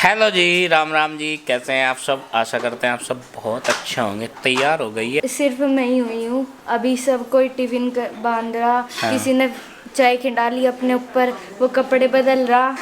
Hello जी, राम राम जी। कैसे हैं आप सब? आशा करते हैं आप सब बहुत अच्छे होंगे। तैयार हो गई है? सिर्फ मैं ही हुई हूँ। अभी सब कोई टिफिन बांध रहा। हाँ। किसी ने चाय खिंडाली अपने ऊपर, वो कपड़े बदल रहा।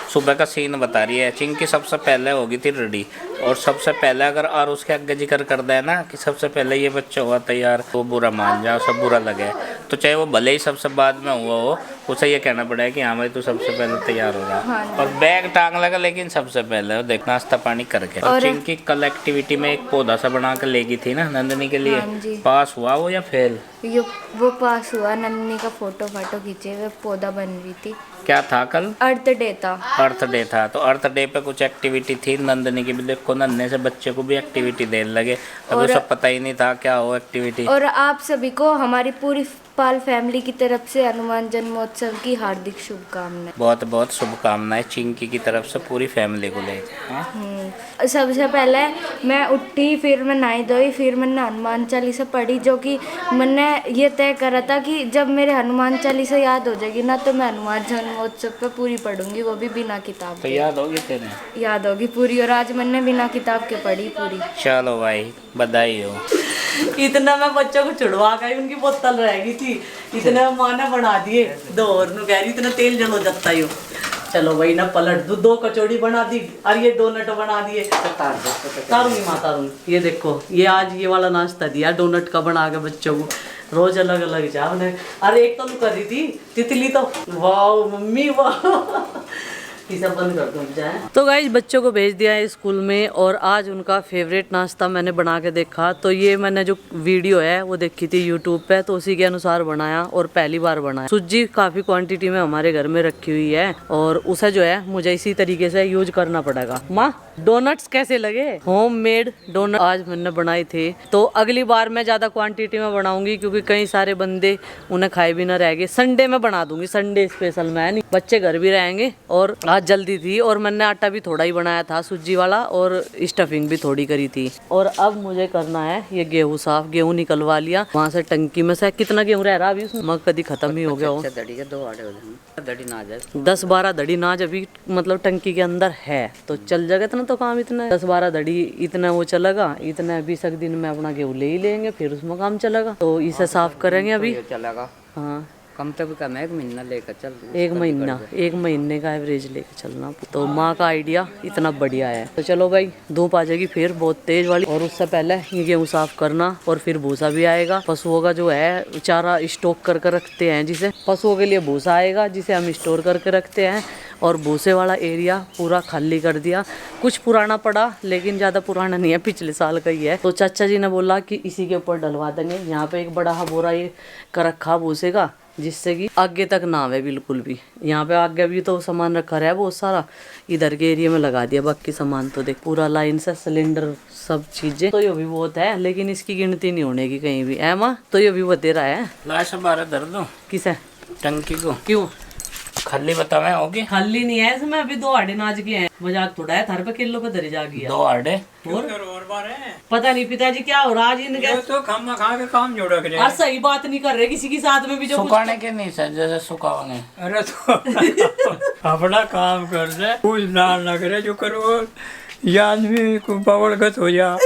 सुबह का सीन बता रही है। चिंकी सबसे पहले होगी थी रेडी, और सबसे पहले अगर और उसके आगे जिक्र कर दे ना कि सबसे पहले ये बच्चा हुआ तैयार, वो बुरा मान जाए, सब बुरा लगे, तो चाहे वो भले ही सबसे बाद में हुआ हो, उसे ये कहना पड़ेगा कि हाँ भाई तू सबसे पहले तैयार हो रहा। हाँ और जी। बैग टांग लगा, लेकिन सबसे पहले वो देख नाश्ता पानी करके। और और चिंकी कल एक्टिविटी में एक पौधा सा बना के लेगी थी ना नंदनी के लिए। हाँ जी। पास हुआ वो या फेल? ये वो पास हुआ। नन्ही का फोटो फाटो खींचे हुए पौधा बन रही थी। क्या था कल? अर्थ डे था। अर्थ डे था, तो अर्थ डे पे कुछ एक्टिविटी थी नंदनी की भी। देखो नन्हे से बच्चे को भी एक्टिविटी देने लगे, अभी और उसे पता ही नहीं था क्या हो एक्टिविटी। और आप सभी को हमारी पूरी पाल फैमिली की तरफ से हनुमान जन्मोत्सव की हार्दिक शुभकामनाएं। बहुत बहुत शुभकामनाएं चिंकी की तरफ से पूरी फैमिली को लेकर। हाँ? सबसे पहले मैं उठी, फिर मैं नहाई धोई, फिर मैंने हनुमान चालीसा पढ़ी, जो कि मैंने ये तय करा था कि जब मेरे हनुमान चालीसा याद हो जाएगी ना, तो मैं हनुमान जन्मोत्सव पे पूरी पढ़ूंगी, वो भी बिना किताब तो के। याद होगी तेरे? याद होगी पूरी, और आज मैंने बिना किताब के पढ़ी पूरी। चलो भाई, बधाई हो। इतना मैं बच्चों को छुड़वा गई, उनकी बोतल रह गई थी, इतना माँ ने बना दिए दो, और नु कह रही इतना तेल जलो जाता ही हो। चलो भाई ना पलट दो, दो कचौड़ी बना दी और ये डोनट बना दिए। तारूंगी माँ तारूंगी। ये देखो, ये आज ये वाला नाश्ता दिया डोनट का बना के बच्चों को, रोज अलग अलग चाव ने। अरे एक तो कर रही थी तितली, तो वाह मम्मी वाह। बंद कर दूं जाए। तो गाइस बच्चों को भेज दिया है स्कूल में, और आज उनका फेवरेट नाश्ता मैंने बना के देखा। तो ये मैंने जो वीडियो है वो देखी थी यूट्यूब पे, तो उसी के अनुसार बनाया, और पहली बार बनाया। सूजी काफी क्वांटिटी में हमारे घर में रखी हुई है, और उसे जो है मुझे इसी तरीके से यूज करना पड़ेगा। माँ डोनट्स कैसे लगे? होममेड डोनट आज मैंने बनाए थे। तो अगली बार मैं ज्यादा क्वांटिटी में बनाऊंगी, क्योंकि कई सारे बंदे उन्हें खाए भी ना रह गए। संडे में बना दूंगी, संडे स्पेशल मैं नहीं, बच्चे घर भी रहेंगे। और आज जल्दी थी, और मैंने आटा भी थोड़ा ही बनाया था सूजी वाला, और स्टफिंग भी थोड़ी करी थी। और अब मुझे करना है ये गेहूं साफ। गेहूं निकलवा लिया वहां से टंकी में से। कितना गेहूं रह रहा अभी उसमें? मग कभी खत्म ही हो गया हो। 10-12 दड़ी नाज अभी मतलब टंकी के अंदर है, तो चल जाएगा इतना तो काम। इतना 10-12 दड़ी इतना वो चलेगा, इतना 20 दिन में अपना गेहूं ले ही लेंगे, फिर उसमें काम चलेगा। तो इसे साफ करेंगे अभी। चलेगा हाँ कम से कम 1 महीना लेकर चल। 1 महीने का एवरेज लेके चलना। तो माँ का आइडिया इतना बढ़िया है। तो चलो भाई, धूप आ जाएगी फिर बहुत तेज वाली, और उससे पहले ये गेहूँ साफ करना, और फिर भूसा भी आएगा। पशुओं का जो है चारा स्टॉक करके रखते हैं, जिसे पशुओं के लिए भूसा आएगा, जिसे हम स्टोर करके रखते हैं। और भूसे वाला एरिया पूरा खाली कर दिया। कुछ पुराना पड़ा, लेकिन ज़्यादा पुराना नहीं है, पिछले साल का ही है। तो चाचा जी ने बोला कि इसी के ऊपर डलवा देंगे। यहाँ पे एक बड़ा बोरा ये कर रखा भूसे का, जिससे कि आगे तक ना आवे बिल्कुल भी। यहाँ पे आगे भी तो सामान रखा रहा है बहुत सारा, इधर के एरिया में लगा दिया बाकी सामान। तो देख पूरा लाइन से सिलेंडर सब चीजें, तो ये भी बहुत है, लेकिन इसकी गिनती नहीं होने की कहीं भी है माँ। तो ये भी बतेरा है। लाश बारह दर्द हो किसे? टंकी को क्यों खाली बतावे होगी? खाली नहीं है इसमें, अभी 2 आड़े नाच के हैं। मजाक थोड़ा है, थार पे किलो पे धरी जा गया 2 आड़े। और पता नहीं पिताजी क्या हो रहा आज इनके, तो खामा खा के काम जोड़ा करे। और सही बात नहीं कर रहे किसी के साथ में भी जो कुछ। सुखाने के नहीं सर, जैसे सुखाओगे। अरे तो अपना काम कर दे, कुछ ना करे जो करो, ये आदमी को पावड़गत हो जा।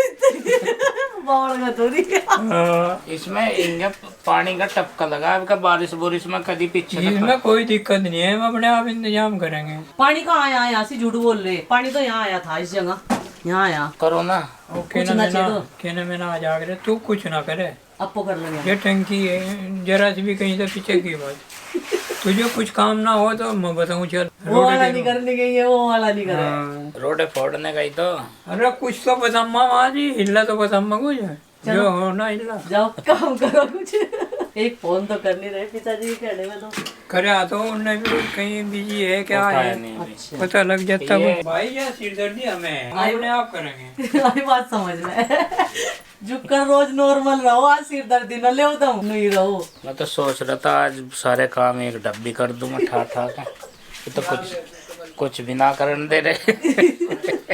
इसमें इनके पानी का टपका लगा, अब का बारिश बुरिश में कभी पीछे इसमें कोई दिक्कत नहीं है, हम अपने आप इंतजाम करेंगे। पानी कहाँ आया? यहाँ से झूठ बोल रहे, पानी तो यहाँ आया था, इस जगह यहाँ आया। करो ना। कहने में ना जा करे, तू कुछ ना करे, आपको कर लेंगे। ये टंकी है, जरा सी भी कहीं से पीछे की बात। तुझे कुछ काम ना हो तो मैं बताऊँ, चल वो वाला नहीं करने के, ये वो वाला नहीं करे। रोडे फोड़ने का ही तो। अरे कुछ तो बताम्मा वहाँ जी, हिला तो बताम्मा कुछ जो हो ना हिला। जाओ काम करो कुछ। एक फोन तो कर नहीं रहे पिताजी के कहने में, तो करे तो उन्हें भी कहीं बिजी है क्या है, अच्छा पता लग जाता है। भाई ये सिरदर्दी हमें अपने आप करेंगे। आई बात समझ में। झुक कर रोज नॉर्मल रहो, आज सिर दर्दी न ले तुम नहीं रहो। मैं तो सोच रहा था आज सारे काम एक डब्बी कर दूंगा ठा ठा का, ये तो कुछ भी ना करने दे रहे।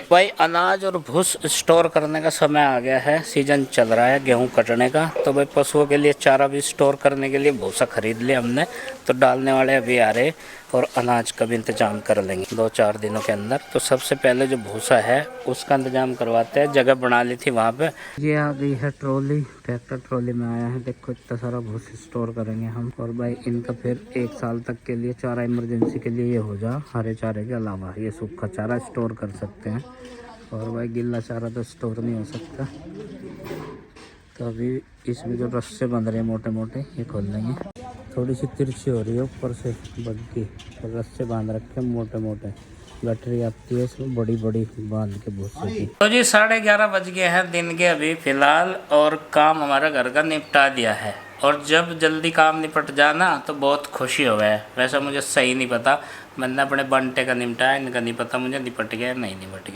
भाई अनाज और भूस स्टोर करने का समय आ गया है, सीजन चल रहा है गेहूं कटने का। तो भाई पशुओं के लिए चारा भी स्टोर करने के लिए भूसा खरीद लिया हमने, तो डालने वाले अभी आ रहे। और अनाज का भी इंतजाम कर लेंगे 2-4 दिनों के अंदर। तो सबसे पहले जो भूसा है उसका इंतजाम करवाते हैं। जगह बना ली थी वहाँ पे। ये आ गई है ट्रॉली, ट्रैक्टर ट्रॉली में आया है। देखो इतना सारा भूसा स्टोर करेंगे हम। और भाई इनका फिर 1 साल तक के लिए चारा इमरजेंसी के लिए ये हो जा। हरे चारे के अलावा ये सूखा चारा स्टोर कर सकते हैं। और भाई गिल्ला चारा तो स्टोर नहीं हो सकता। तो अभी इसमें जो रस्से बंध रहे हैं मोटे मोटे ये खोल लेंगे। थोड़ी सी तिरछी हो रही है ऊपर से बग्गी, तो रस्से बांध रखे हैं मोटे मोटे। बैटरी आती है इसमें बड़ी बड़ी बांध के भूसे की। तो जी 11:30 बज गए हैं दिन के अभी फिलहाल। और काम हमारा घर का निपटा दिया है। और जब जल्दी काम निपट जाना तो बहुत खुशी हो गया। वैसा मुझे सही नहीं पता, मैंने अपने बंटे का निपटाया, इनका नहीं पता मुझे निपट गया नहीं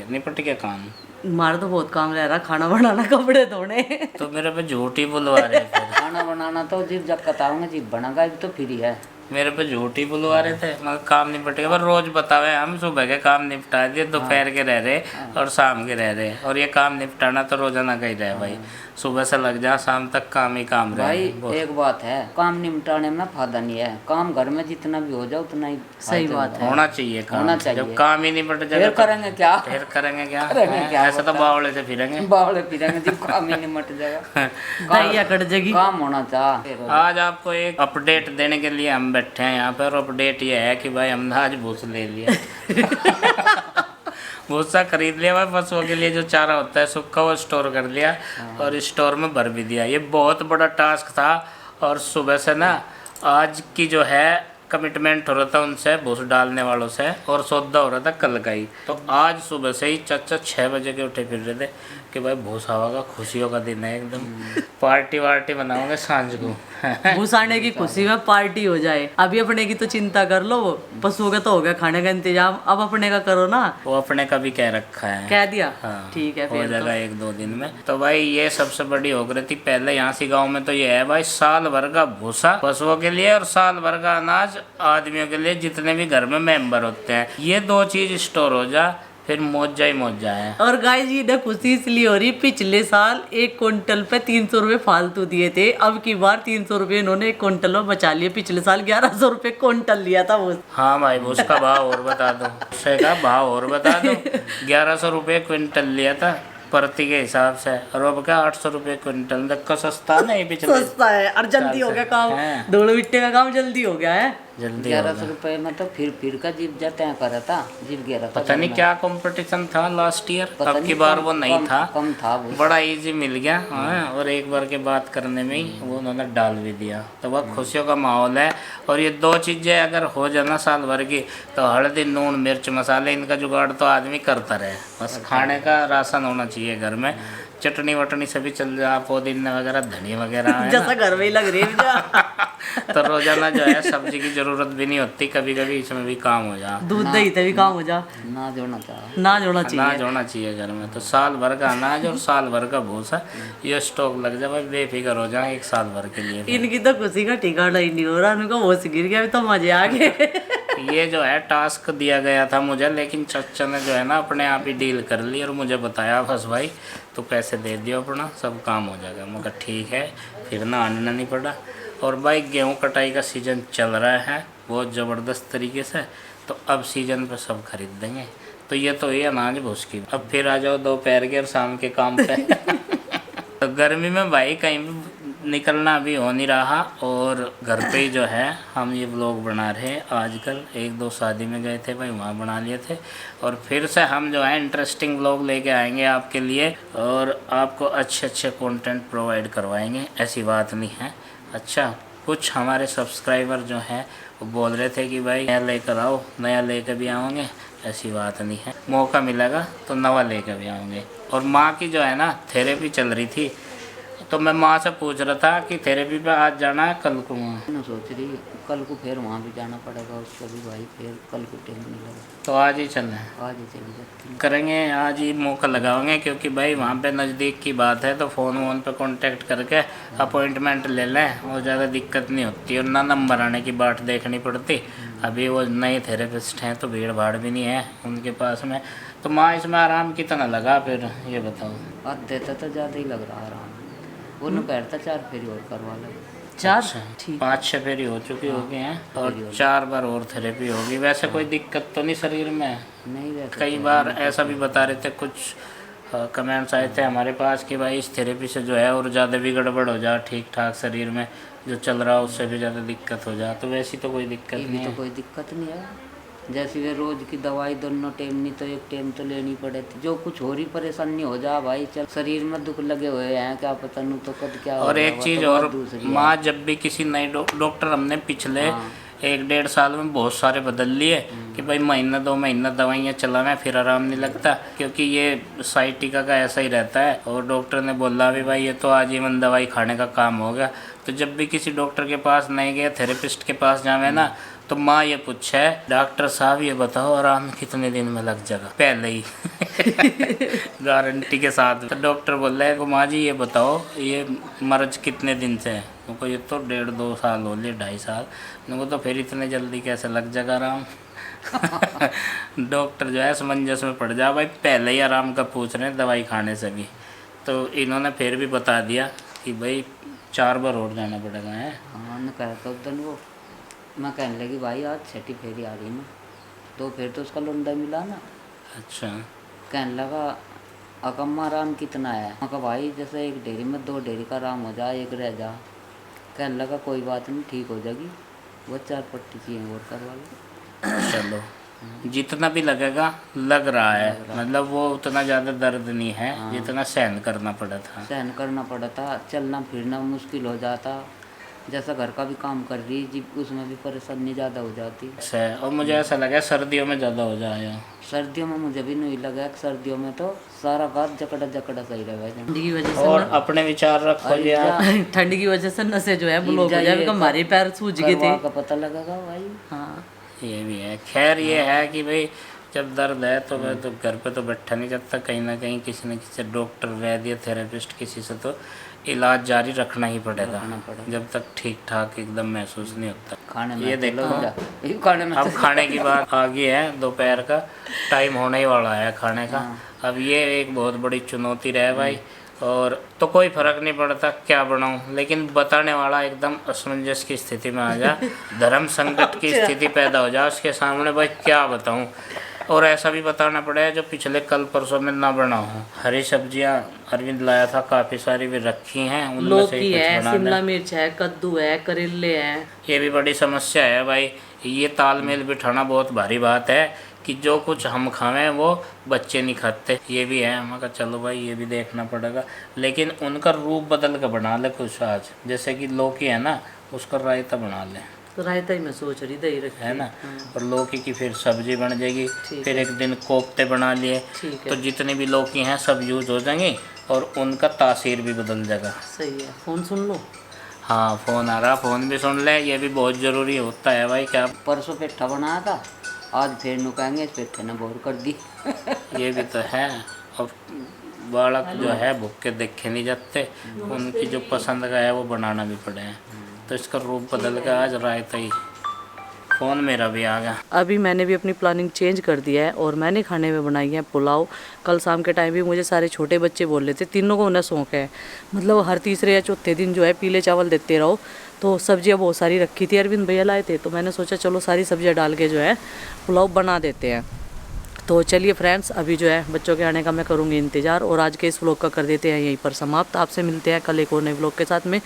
निपट गया काम। हमारा तो बहुत काम रह रहा, खाना बनाना, कपड़े धोने। तो मेरे पे झूठ ही बुलवा रहे थे। खाना बनाना तो जीप जब बताऊंगा जीप बनागा तो फिर ही है। मेरे पे झूठ ही बुलवा रहे थे मगर काम निपट गया। पर रोज बतावे हम सुबह के काम निपटा दिए, दोपहर के रह रहे और शाम के रह रहे। और ये काम निपटाना तो रोजाना का ही रहे भाई। सुबह से लग जा शाम तक काम ही काम रहे। भाई एक बात है, काम निपटाने में फायदा नहीं है। काम घर में जितना भी हो जाए उतना ही सही बात है। होना चाहिए काम। होना चाहिए। जब काम ही निपट जाएगा फिर करेंगे क्या? फिर करेंगे क्या? क्या ऐसा तो बावड़े से फिरेंगे। बावड़े फिरेंगे जब काम ही निपट जाएगा। दैया कट जाएगी। काम होना चाहिए। आज आपको एक अपडेट देने के लिए हम बैठे हैं यहाँ पर। अपडेट ये है कि भाई हमने आज भूसा ले लिया। भूसा खरीद लिया भाई। पशुओं के लिए जो चारा होता है सूखा वो स्टोर कर लिया और स्टोर में भर भी दिया। ये बहुत बड़ा टास्क था। और सुबह से ना आज की जो है कमिटमेंट हो रहा था उनसे, भूस डालने वालों से, और सौदा हो रहा था कल का ही। तो आज सुबह से ही चाचा 6 बजे के उठे फिर रहे थे कि भाई भूसा होगा, खुशियों का दिन है एकदम। पार्टी वार्टी बनाओगे सांझ को। भूसाने की खुशी में पार्टी हो जाए। अभी अपने की तो चिंता कर लो, पशुओं का तो हो गया खाने का इंतजाम, अब अपने का करो ना। वो अपने का भी कह रखा है। कह दिया? हाँ, ठीक है हो फिर जाएगा 1-2 दिन में। तो भाई ये सबसे बड़ी हो गई थी पहले यहाँ से गाँव में। तो ये है भाई साल भर का भूसा पशुओं के लिए और साल भर का अनाज आदमियों के लिए, जितने भी घर में मेंबर होते हैं। ये 2 चीज स्टोर हो जा फिर मौजा ही मौजा है। और गाय जी ने खुशी इसलिए हो रही, पिछले साल 1 क्विंटल पे 300 रुपये फालतू दिए थे। अब की बार 300 रुपये इन्होंने 1 क्विंटल में बचा लिए। पिछले साल 1100 रुपये क्विंटल लिया था वो। हाँ भाई उसका भाव और बता दो, उससे का भाव और बता दो। 1100 रुपये क्विंटल लिया था प्रति के हिसाब से। और अब क्या 800 रुपये क्विंटल। देखो सस्ता नहीं पिछले। सस्ता है और जल्दी हो गया काम। धूल मिट्टी का काम जल्दी हो गया है। जल्दी 1100 रुपये में तो फिर का जीप जाते हैं करा था। जीप 11 पता नहीं क्या कंपटीशन था लास्ट ईयर। अब की बार वो नहीं था, कम था वो। बड़ा इजी मिल गया। हाँ, और एक बार के बात करने में ही वो उन्होंने डाल भी दिया। तो वह खुशियों का माहौल है। और ये 2 चीज़ें अगर हो जाना साल भर की तो हल्दी नून मिर्च मसाले इनका जुगाड़ तो आदमी करता रहे। बस खाने का राशन होना चाहिए घर में। चटनी वटनी सभी चल जा, पुदीना वगैरह धनिया वगैरह है जैसा घर में ही लग रही है। तो रोजाना जो है सब्जी की जरूरत भी नहीं होती। कभी कभी इसमें भी काम हो जा। दूध दही से भी काम हो जा। ना जोड़ना चाहिए। ना जोड़ना चाहिए। अनाज होना चाहिए घर में। तो साल भर का अनाज और साल भर का भूसा ये स्टॉक लग जाए भाई, बेफिक्र हो जाए 1 साल भर के लिए। इनकी तो खुशी का ठिकाना ही नहीं हो रहा। उनका होश गिर गया, अभी तो मजे आ गए। ये जो है टास्क दिया गया था मुझे, लेकिन चचा ने जो है ना अपने आप ही डील कर ली और मुझे बताया बस भाई तो पैसे दे दियो अपना, सब काम हो जाएगा। मैं कहा ठीक है। फिर ना आना नहीं पड़ा। और भाई गेहूँ कटाई का सीज़न चल रहा है बहुत ज़बरदस्त तरीके से। तो अब सीज़न पे सब खरीद देंगे। तो ये अनाज भूस की। अब फिर आ जाओ दोपहर के और शाम के काम पे। तो गर्मी में भाई कहीं भी निकलना अभी हो नहीं रहा। और घर पे ही जो है हम ये व्लॉग बना रहे हैं। आजकल 1-2 शादी में गए थे भाई, वहाँ बना लिए थे। और फिर से हम जो है इंटरेस्टिंग व्लॉग लेके आएंगे आपके लिए और आपको अच्छे कंटेंट प्रोवाइड करवाएंगे। ऐसी बात नहीं है। अच्छा, कुछ हमारे सब्सक्राइबर जो हैं वो बोल रहे थे कि भाई नया लेकर आओ, नया लेकर भी आओगे। ऐसी बात नहीं है, मौका मिलेगा तो नवा लेकर भी आऊँगे। और माँ की जो है ना थेरेपी चल रही थी, तो मैं माँ से पूछ रहा था कि थेरेपी पे आज जाना है कल को। मैं सोच रही कल को फिर वहाँ भी जाना पड़ेगा उसको भी भाई। फिर कल को टाइम नहीं लगा तो आज ही चलना है। आज ही चली जाती करेंगे आज ही मौका लगाओगे, क्योंकि भाई वहाँ पे नज़दीक की बात है। तो फ़ोन पे कांटेक्ट करके अपॉइंटमेंट ले लें और ज़्यादा दिक्कत नहीं होती और ना नंबर आने की बाट देखनी पड़ती। अभी वो नए थेरेपिस्ट हैं तो भीड़ भाड़ भी नहीं है उनके पास में। तो माँ इसमें आराम कितना लगा फिर ये बताओ। आज देता तो ज़्यादा ही लग रहा आराम। वो न कहता 4 फेरी और करवा ले। 4 ठीक। 5-6 फेरी हो चुकी होगी हैं और 4 बार और थेरेपी होगी। वैसे कोई दिक्कत तो नहीं शरीर में? नहीं रहता। कई बार ऐसा भी बता रहे थे, कुछ कमेंट्स आए थे हमारे पास कि भाई इस थेरेपी से जो है और ज़्यादा भी गड़बड़ हो जा, ठीक ठाक शरीर में जो चल रहा है उससे भी ज़्यादा दिक्कत हो जा। तो वैसी तो कोई दिक्कत ये भी नहीं तो है। कोई दिक्कत नहीं है। जैसे वे रोज की दवाई दोनों टाइम नहीं तो एक टाइम तो लेनी पड़े थी। जो कुछ हो रही परेशानी हो जा भाई, चल शरीर में दुख लगे हुए हैं, क्या पता नहीं तो कद क्या और होगा, एक वो चीज़ तो और, बात दूसरी है। माँ जब भी किसी नई डॉक्टर हमने पिछले हाँ। 1-1.5 साल में बहुत सारे बदल लिए कि भाई महीना 2 महीना दवाइयाँ चलाना फिर आराम नहीं लगता, क्योंकि ये साइटिका का ऐसा ही रहता है। और डॉक्टर ने बोला भी भाई ये तो आजीवन दवाई खाने का काम हो गया। तो जब भी किसी डॉक्टर के पास नहीं गए, थेरेपिस्ट के पास जावे ना, तो माँ ये पूछे डॉक्टर साहब ये बताओ आराम कितने दिन में लग जाएगा, पहले ही गारंटी के साथ। तो डॉक्टर बोल रहे हैं माँ जी ये बताओ ये मर्ज कितने दिन से है? उनको ये तो 1.5-2 साल हो लिए, 2.5 साल। उनको तो फिर इतने जल्दी कैसे लग जाएगा आराम? डॉक्टर जो है समंजस में पड़ जा, भाई पहले ही आराम का पूछ रहे हैं दवाई खाने से भी। तो इन्होंने फिर भी बता दिया कि भाई 4 बार और जाना पड़ेगा है। हाँ मैं कहता उस दिन वो, मैं कहने लगी भाई आज 6ठी फेरी आ रही ना, तो फिर तो उसका लुंडा मिला ना। अच्छा। कहने लगा अकम्मा आराम कितना है? मैं कहा भाई जैसे एक डेरी में 2 डेरी का आराम हो जाए, एक रह जा। कहने लगा कोई बात नहीं ठीक हो जाएगी, वो 4 पट्टी चाहिए और करवा लो। चलो जितना भी लगेगा लग रहा है, मतलब वो उतना ज़्यादा दर्द नहीं है जितना सहन करना पड़ा था। सहन करना पड़ा था, चलना फिरना मुश्किल हो जाता। जैसा घर का भी काम कर रही जी, उसमें भी परेशानी ज़्यादा हो जाती। और मुझे ऐसा लगा सर्दियों में ज़्यादा हो जाएगा। सर्दियों में मुझे भी नहीं लगा कि सर्दियों में तो सारा बात जकड़ा जकड़ा सही रहेगा। ठंड की वजह से और अपने विचार रखो जी आप। ठंड की वजह से नसें जो है ब्लॉक हो जाए, हमारे पैर सूज गए थे। का पता लगेगा भाई। हाँ ये भी है। खैर ये है कि भाई जब दर्द है तो मैं तो घर पे तो बैठा नहीं जाता, कहीं ना कहीं किसी न किसी डॉक्टर, वैद्य, थेरेपिस्ट किसी से तो इलाज जारी रखना ही पड़ेगा जब तक ठीक ठाक एकदम महसूस नहीं होता। खाने में ये तो देखो खाने में अब खाने की बात आ गई है, दोपहर का टाइम होने ही वाला है खाने का। अब ये एक बहुत बड़ी चुनौती रहे भाई, और तो कोई फर्क नहीं पड़ता क्या बनाऊं, लेकिन बताने वाला एकदम असमंजस की स्थिति में आ जा, धर्म संकट की स्थिति पैदा हो जा उसके सामने, भाई क्या बताऊं। और ऐसा भी बताना पड़े जो पिछले कल परसों में ना बना हो। हरी सब्जियां अरविंद लाया था, काफ़ी सारी भी रखी हैं, उनमें से ही लौकी कुछ है, बना शिमला दें। मिर्च है, कद्दू है, करेले हैं। ये भी बड़ी समस्या है भाई, ये तालमेल बिठाना बहुत भारी बात है कि जो कुछ हम खावें वो बच्चे नहीं खाते। ये भी है, हमें कहा चलो भाई ये भी देखना पड़ेगा, लेकिन उनका रूप बदल कर बना ले कुछ आज। जैसे कि लौकी है ना, उसका रायता बना ले, तो रायता ही मैं सोच रही दही रखी है ना। और लौकी की फिर सब्जी बन जाएगी, फिर एक दिन कोफ्ते बना लिए, ठीक है। तो जितनी भी लौकी हैं सब यूज हो जाएंगी और उनका तासीर भी बदल जाएगा। सही है। फोन सुन लो। हाँ फ़ोन आ रहा, फ़ोन भी सुन ले, ये भी बहुत ज़रूरी होता है भाई। क्या परसों पेठा बनाया था, आज फिर नुकाएंगे, इस पेठे ने बोर कर दी। ये भी तो है। और बालक जो है भूखे देखे नहीं जाते, उनकी जो पसंद का है वो बनाना भी पड़े हैं, तो इसका रूप बदल के आज रायता ही। फ़ोन मेरा भी आ गया। अभी मैंने भी अपनी प्लानिंग चेंज कर दिया है और मैंने खाने में बनाई है पुलाव। कल शाम के टाइम भी मुझे सारे छोटे बच्चे बोल रहे थे, तीनों को उन्हें शौक है, मतलब हर तीसरे या चौथे दिन जो है पीले चावल देते रहो। तो सब्जियां बहुत सारी रखी थी, अरविंद भैया लाए थे, तो मैंने सोचा चलो सारी सब्जियां डाल के जो है पुलाव बना देते हैं। तो चलिए फ्रेंड्स, अभी जो है बच्चों के आने का मैं करूँगी इंतज़ार, और आज के इस व्लॉग का कर देते हैं यहीं पर समाप्त। आपसे मिलते हैं कल एक और नए व्लॉग के साथ में।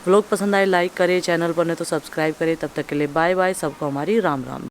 व्लॉग पसंद आए लाइक करें, चैनल पर नहीं तो सब्सक्राइब करें। तब तक के लिए बाय बाय, सबको हमारी राम राम।